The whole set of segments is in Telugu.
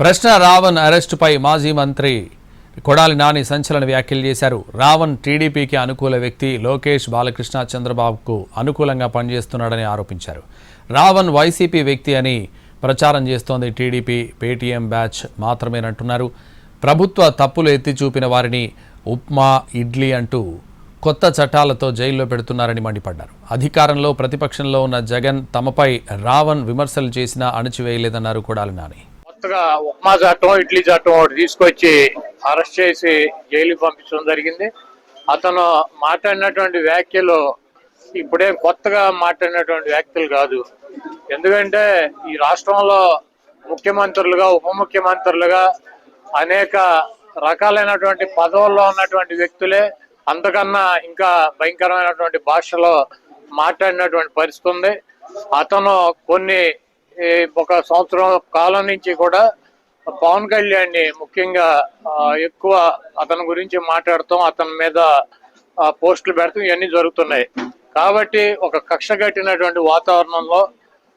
ప్రశ్న రావణ్ అరెస్టుపై మాజీ మంత్రి కొడాలి నాని సంచలన వ్యాఖ్యలు చేశారు. రావణ్ టీడీపీకి అనుకూల వ్యక్తి, లోకేష్, బాలకృష్ణ, చంద్రబాబుకు అనుకూలంగా పనిచేస్తున్నాడని ఆరోపించారు. రావణ్ వైసీపీ వ్యక్తి అని ప్రచారం చేస్తోంది టీడీపీ, పేటీఎం బ్యాచ్ మాత్రమేనంటున్నారు. ప్రభుత్వ తప్పులు ఎత్తి చూపిన వారిని ఉప్మా, ఇడ్లీ అంటూ కొత్త చట్టాలతో జైల్లో పెడుతున్నారని మండిపడ్డారు. అధికారంలో ప్రతిపక్షంలో ఉన్న జగన్ తమపై రావణ్ విమర్శలు చేసినా అణచివేయలేదన్నారు కొడాలి నాని. కొత్తగా ఉప్మా చట్టం, ఇడ్లీ చట్టం ఒకటి తీసుకొచ్చి అరెస్ట్ చేసి జైలుకి పంపించడం జరిగింది. అతను మాట్లాడినటువంటి వ్యాఖ్యలు ఇప్పుడేం కొత్తగా మాట్లాడినటువంటి వ్యాఖ్యలు కాదు. ఎందుకంటే ఈ రాష్ట్రంలో ముఖ్యమంత్రులుగా, ఉప ముఖ్యమంత్రులుగా అనేక రకాలైనటువంటి పదవుల్లో ఉన్నటువంటి వ్యక్తులే అంతకన్నా ఇంకా భయంకరమైనటువంటి భాషలో మాట్లాడినటువంటి పరిస్థితి ఉంది. అతను ఒక సంవత్సరం కాలం నుంచి కూడా పవన్ కళ్యాణ్ ని ముఖ్యంగా ఎక్కువ అతని గురించి మాట్లాడతాం, అతని మీద పోస్టులు పెడతాం, ఇవన్నీ జరుగుతున్నాయి. కాబట్టి ఒక కక్ష కట్టినటువంటి వాతావరణంలో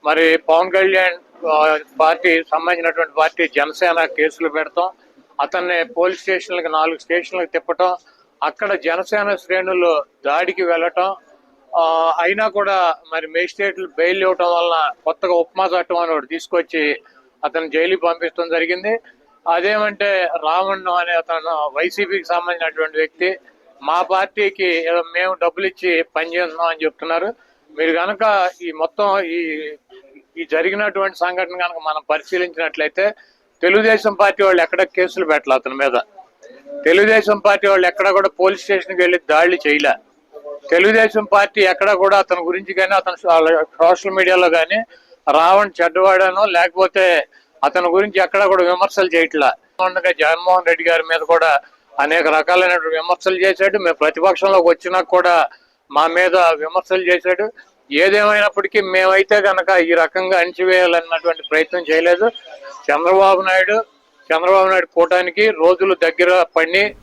మరి పవన్ కళ్యాణ్ పార్టీ సంబంధించినటువంటి పార్టీ జనసేన కేసులు పెడతాం, అతన్ని పోలీస్ స్టేషన్లకు 4 స్టేషన్లకు తిప్పటం, అక్కడ జనసేన శ్రేణులు దాడికి వెళ్ళటం, అయినా కూడా మరి మేజిస్ట్రేట్లు బెయిల్ ఇవ్వటం వలన కొత్తగా ఉప్మా చట్టం అని ఒకటి తీసుకొచ్చి అతను జైలుకి పంపించడం జరిగింది. అదేమంటే రావణ్ అనే అతను వైసీపీకి సంబంధించినటువంటి వ్యక్తి, మా పార్టీకి మేము డబ్బులు ఇచ్చి పనిచేస్తున్నాం అని చెప్తున్నారు. మీరు కనుక ఈ మొత్తం ఈ జరిగినటువంటి సంఘటన కనుక మనం పరిశీలించినట్లయితే తెలుగుదేశం పార్టీ వాళ్ళు ఎక్కడ కేసులు పెట్టలే అతని మీద. తెలుగుదేశం పార్టీ వాళ్ళు ఎక్కడ కూడా పోలీస్ స్టేషన్కి వెళ్ళి దాడులు చేయలే. తెలుగుదేశం పార్టీ ఎక్కడ కూడా అతని గురించి కానీ, అతను సోషల్ మీడియాలో కానీ రావణ్ చెడ్డవాడనో లేకపోతే అతని గురించి ఎక్కడ కూడా విమర్శలు చేయట్లా. జగన్మోహన్ రెడ్డి గారి మీద కూడా అనేక రకాలైన విమర్శలు చేశాడు. మేము ప్రతిపక్షంలోకి వచ్చినా కూడా మా మీద విమర్శలు చేశాడు. ఏదేమైనప్పటికీ మేమైతే కనుక ఈ రకంగా అణిచివేయాలన్నటువంటి ప్రయత్నం చేయలేదు. చంద్రబాబు నాయుడు కూటానికి రోజులు దగ్గర పడి